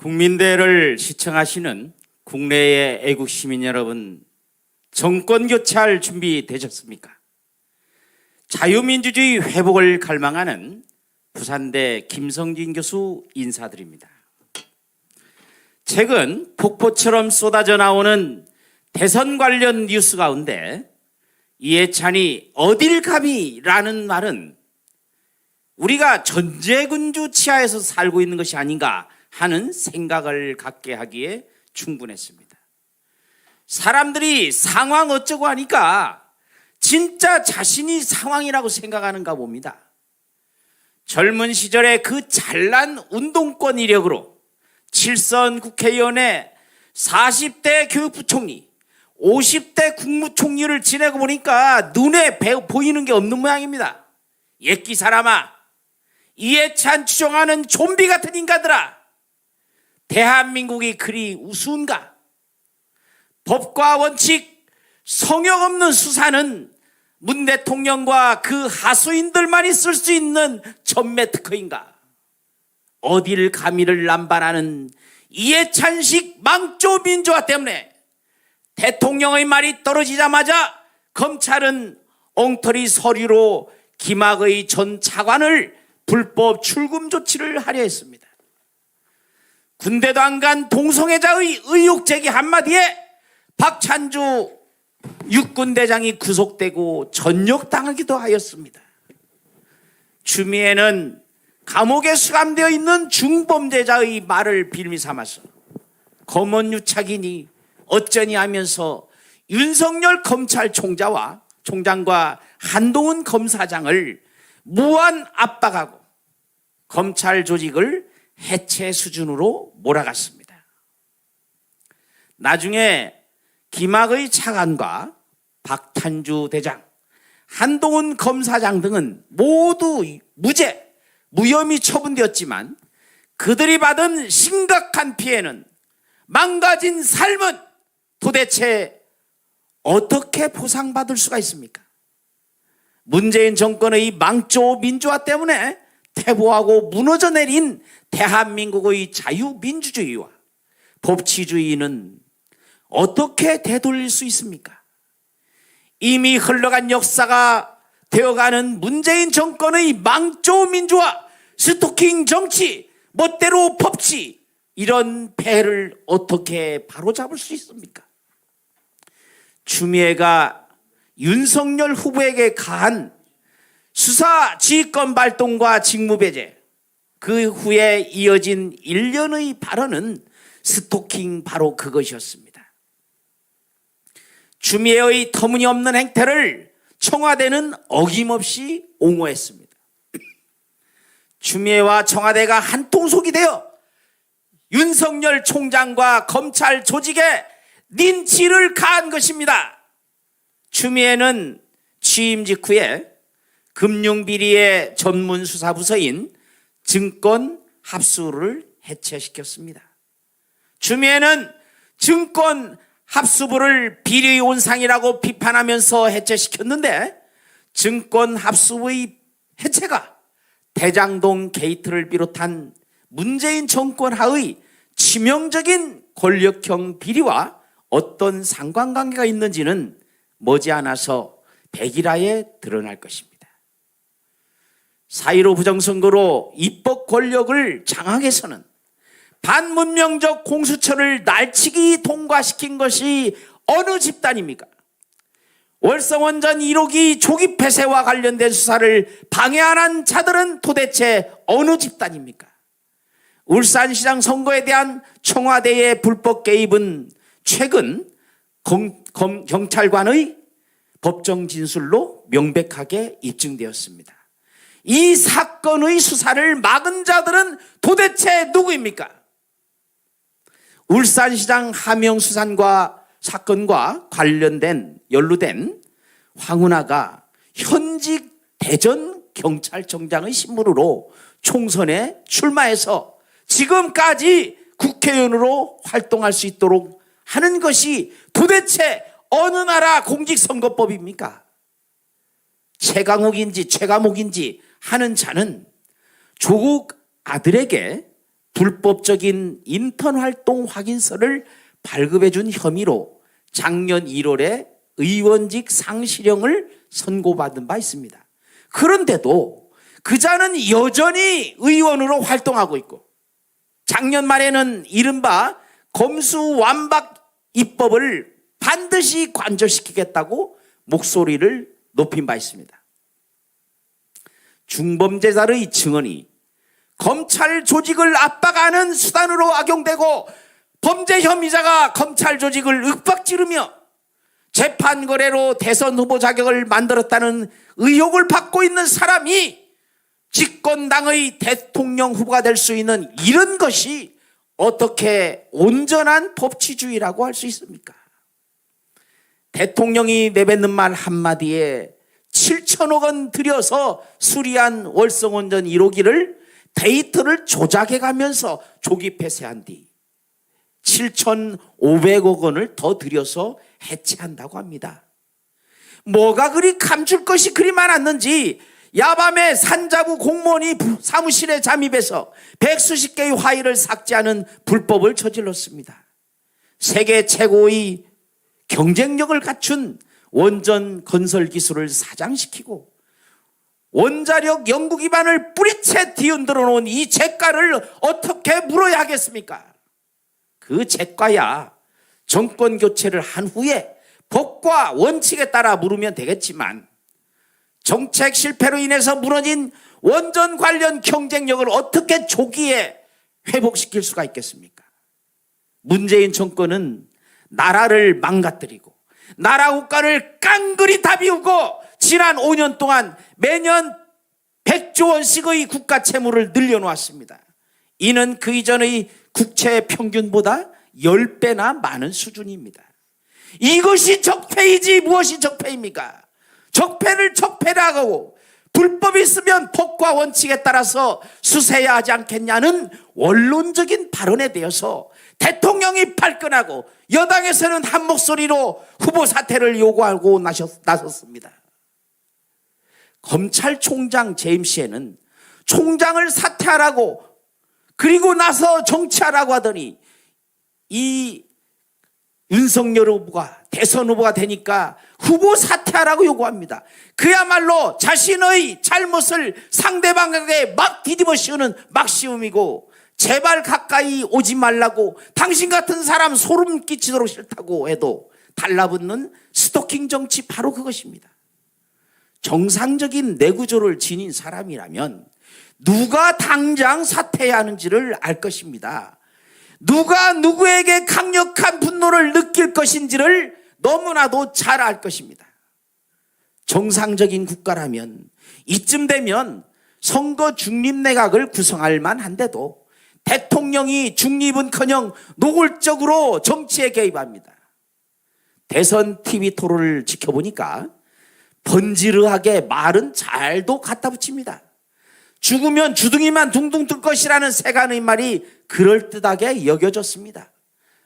국민대를 시청하시는 국내의 애국 시민 여러분, 정권 교체할 준비 되셨습니까? 자유민주주의 회복을 갈망하는 부산대 김성진 교수 인사드립니다. 최근 폭포처럼 쏟아져 나오는 대선 관련 뉴스 가운데 이해찬이 어딜 감히 라는 말은 우리가 전제군주 치하에서 살고 있는 것이 아닌가 하는 생각을 갖게 하기에 충분했습니다. 사람들이 상황 어쩌고 하니까 진짜 자신이 상황이라고 생각하는가 봅니다. 젊은 시절에 그 잘난 운동권 이력으로 7선 국회의원에 40대 교육부총리, 50대 국무총리를 지내고 보니까 눈에 보이는 게 없는 모양입니다. 옛기 사람아, 이해찬 추종하는 좀비 같은 인간들아, 대한민국이 그리 우스운가? 법과 원칙, 성역 없는 수사는 문 대통령과 그 하수인들만이 쓸 수 있는 전매 특허인가? 어딜 감히를 남발하는 이해찬식 망조 민주화 때문에 대통령의 말이 떨어지자마자 검찰은 엉터리 서류로 김학의 전 차관을 불법 출금 조치를 하려 했습니다. 군대도 안 간 동성애자의 의혹 제기 한마디에 박찬주 육군대장이 구속되고 전역당하기도 하였습니다. 추미애는 감옥에 수감되어 있는 중범죄자의 말을 빌미 삼아서 검언유착이니 어쩌니 하면서 윤석열 검찰총장과 한동훈 검사장을 무한 압박하고 검찰 조직을 해체 수준으로 몰아갔습니다. 나중에 김학의 차관과 박탄주 대장, 한동훈 검사장 등은 모두 무혐의 처분되었지만 그들이 받은 심각한 피해는, 망가진 삶은 도대체 어떻게 보상받을 수가 있습니까? 문재인 정권의 망조 민주화 때문에 퇴보하고 무너져 내린 대한민국의 자유민주주의와 법치주의는 어떻게 되돌릴 수 있습니까? 이미 흘러간 역사가 되어가는 문재인 정권의 망조 민주화, 스토킹 정치, 멋대로 법치, 이런 폐해를 어떻게 바로잡을 수 있습니까? 추미애가 윤석열 후보에게 가한 수사 지휘권 발동과 직무배제, 그 후에 이어진 일련의 발언은 스토킹 바로 그것이었습니다. 추미애의 터무니없는 행태를 청와대는 어김없이 옹호했습니다. 추미애와 청와대가 한통속이 되어 윤석열 총장과 검찰 조직에 린치를 가한 것입니다. 추미애는 취임 직후에 금융비리의 전문 수사부서인 증권합수를 해체시켰습니다. 추미애는 증권합수부를 비리의 온상이라고 비판하면서 해체시켰는데, 증권합수부의 해체가 대장동 게이트를 비롯한 문재인 정권 하의 치명적인 권력형 비리와 어떤 상관관계가 있는지는 머지않아서 백일하에 드러날 것입니다. 4.15 부정선거로 입법 권력을 장악해서는 반문명적 공수처를 날치기 통과시킨 것이 어느 집단입니까? 월성원전 1호기 조기 폐쇄와 관련된 수사를 방해하는 자들은 도대체 어느 집단입니까? 울산시장 선거에 대한 청와대의 불법 개입은 최근 경찰관의 법정 진술로 명백하게 입증되었습니다. 이 사건의 수사를 막은 자들은 도대체 누구입니까? 울산시장 하명수산과 사건과 연루된 황운하가 현직 대전 경찰청장의 신분으로 총선에 출마해서 지금까지 국회의원으로 활동할 수 있도록 하는 것이 도대체 어느 나라 공직선거법입니까? 최강욱인지 최감욱인지 하는 자는 조국 아들에게 불법적인 인턴 활동 확인서를 발급해 준 혐의로 작년 1월에 의원직 상실형을 선고받은 바 있습니다. 그런데도 그자는 여전히 의원으로 활동하고 있고, 작년 말에는 이른바 검수완박 입법을 반드시 관철시키겠다고 목소리를 높인 바 있습니다. 중범죄자의 증언이 검찰 조직을 압박하는 수단으로 악용되고, 범죄 혐의자가 검찰 조직을 윽박지르며 재판 거래로 대선 후보 자격을 만들었다는 의혹을 받고 있는 사람이 집권당의 대통령 후보가 될 수 있는 이런 것이 어떻게 온전한 법치주의라고 할 수 있습니까? 대통령이 내뱉는 말 한마디에 7천억 원 들여서 수리한 월성원전 1호기를 데이터를 조작해가면서 조기 폐쇄한 뒤 7,500억 원을 더 들여서 해체한다고 합니다. 뭐가 그리 감출 것이 그리 많았는지 야밤에 산자부 공무원이 사무실에 잠입해서 백수십 개의 파일을 삭제하는 불법을 저질렀습니다. 세계 최고의 경쟁력을 갖춘 원전 건설 기술을 사장시키고 원자력 연구 기반을 뿌리채 뒤흔들어 놓은 이 재가를 어떻게 물어야 하겠습니까? 그 재가야 정권 교체를 한 후에 법과 원칙에 따라 물으면 되겠지만, 정책 실패로 인해서 무너진 원전 관련 경쟁력을 어떻게 조기에 회복시킬 수가 있겠습니까? 문재인 정권은 나라를 망가뜨리고 나라 국가를 깡그리 다 비우고 지난 5년 동안 매년 100조 원씩의 국가 채무를 늘려놓았습니다. 이는 그 이전의 국채 평균보다 10배나 많은 수준입니다. 이것이 적폐이지 무엇이 적폐입니까? 적폐를 적폐라고 불법이 있으면 법과 원칙에 따라서 수세해야 하지 않겠냐는 원론적인 발언에 대해서 대통령이 발끈하고 여당에서는 한 목소리로 후보 사퇴를 요구하고 나섰습니다. 검찰총장 재임 시에는 총장을 사퇴하라고 그리고 나서 정치하라고 하더니 이 윤석열 후보가 대선 후보가 되니까 후보 사퇴하라고 요구합니다. 그야말로 자신의 잘못을 상대방에게 막 뒤집어 씌우는 막씌움이고, 제발 가까이 오지 말라고, 당신 같은 사람 소름 끼치도록 싫다고 해도 달라붙는 스토킹 정치, 바로 그것입니다. 정상적인 내구조를 지닌 사람이라면 누가 당장 사퇴해야 하는지를 알 것입니다. 누가 누구에게 강력한 분노를 느낄 것인지를 너무나도 잘 알 것입니다. 정상적인 국가라면 이쯤 되면 선거 중립내각을 구성할 만한데도 대통령이 중립은커녕 노골적으로 정치에 개입합니다. 대선 TV 토론을 지켜보니까 번지르하게 말은 잘도 갖다 붙입니다. 죽으면 주둥이만 둥둥 뜰 것이라는 세간의 말이 그럴듯하게 여겨졌습니다.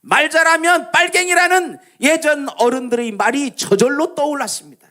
말 잘하면 빨갱이라는 예전 어른들의 말이 저절로 떠올랐습니다.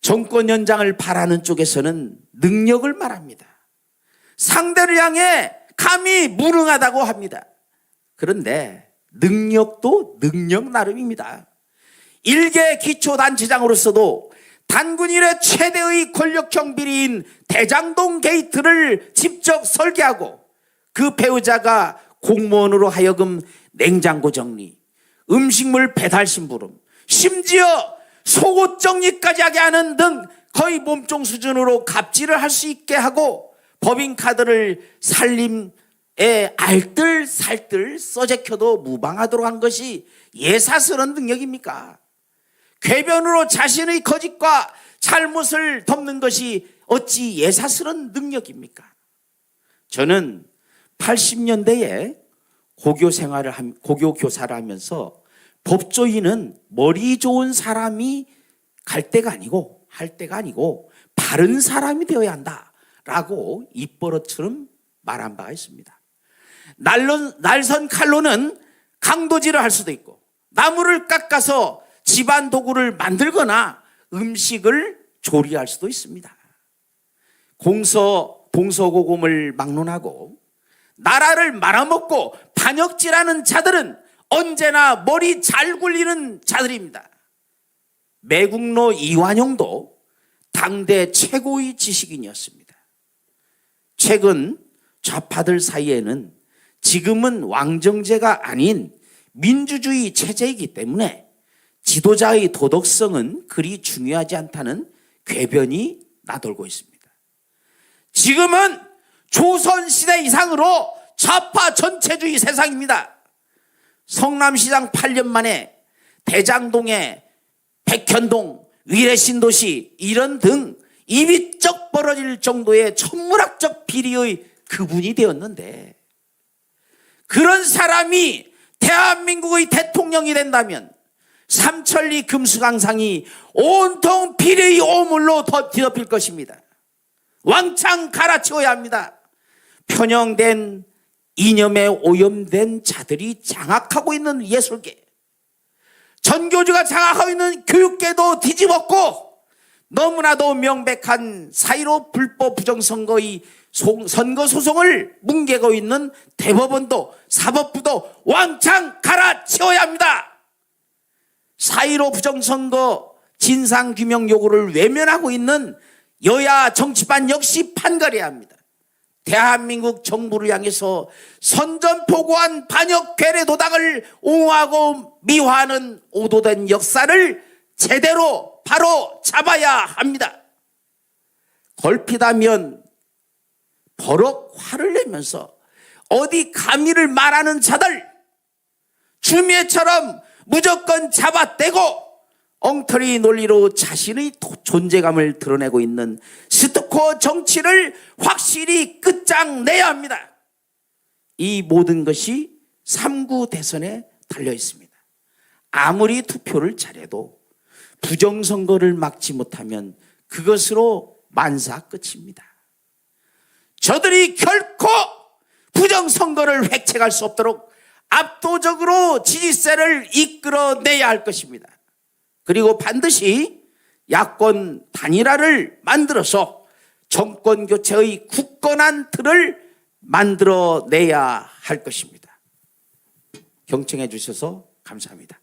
정권 연장을 바라는 쪽에서는 능력을 말합니다. 상대를 향해 감히 무능하다고 합니다. 그런데 능력도 능력 나름입니다. 일개 기초단체장으로서도 단군 이래 최대의 권력형 비리인 대장동 게이트를 직접 설계하고 그 배우자가 공무원으로 하여금 냉장고 정리, 음식물 배달 심부름, 심지어 속옷 정리까지 하게 하는 등 거의 몸종 수준으로 갑질을 할 수 있게 하고 법인카드를 살림에 알뜰살뜰 써제켜도 무방하도록 한 것이 예사스러운 능력입니까? 궤변으로 자신의 거짓과 잘못을 덮는 것이 어찌 예사스러운 능력입니까? 저는 80년대에 고교 교사를 하면서 법조인은 머리 좋은 사람이 갈 때가 아니고 할 때가 아니고 바른 사람이 되어야 한다라고 입버릇처럼 말한 바가 있습니다. 날선 칼로는 강도질을 할 수도 있고 나무를 깎아서 집안 도구를 만들거나 음식을 조리할 수도 있습니다. 동서고금을 막론하고 나라를 말아먹고 반역질하는 자들은 언제나 머리 잘 굴리는 자들입니다. 매국노 이완용도 당대 최고의 지식인이었습니다. 최근 좌파들 사이에는 지금은 왕정제가 아닌 민주주의 체제이기 때문에 지도자의 도덕성은 그리 중요하지 않다는 궤변이 나돌고 있습니다. 지금은 조선시대 이상으로 좌파 전체주의 세상입니다. 성남시장 8년 만에 대장동에 백현동, 위례신도시 이런 등 입이 쩍 벌어질 정도의 천문학적 비리의 그분이 되었는데, 그런 사람이 대한민국의 대통령이 된다면 삼천리 금수강상이 온통 비리의 오물로 뒤덮일 것입니다. 왕창 갈아치워야 합니다. 편향된 이념에 오염된 자들이 장악하고 있는 예술계, 전교조가 장악하고 있는 교육계도 뒤집었고, 너무나도 명백한 4.15 불법 부정선거의 선거소송을 뭉개고 있는 대법원도 사법부도 왕창 갈아치워야 합니다. 4.15 부정선거 진상규명 요구를 외면하고 있는 여야 정치반 역시 판가려야 합니다. 대한민국 정부를 향해서 선전포고한 반역 괴뢰 도당을 옹호하고 미화하는 오도된 역사를 제대로 바로 잡아야 합니다. 걸핏하면 버럭 화를 내면서 어디 감히를 말하는 자들, 추미애처럼 무조건 잡아떼고 엉터리 논리로 자신의 존재감을 드러내고 있는 스토커 정치를 확실히 끝장내야 합니다. 이 모든 것이 3구 대선에 달려 있습니다. 아무리 투표를 잘해도 부정선거를 막지 못하면 그것으로 만사 끝입니다. 저들이 결코 부정선거를 획책할 수 없도록 압도적으로 지지세를 이끌어내야 할 것입니다. 그리고 반드시 야권 단일화를 만들어서 정권 교체의 굳건한 틀을 만들어내야 할 것입니다. 경청해 주셔서 감사합니다.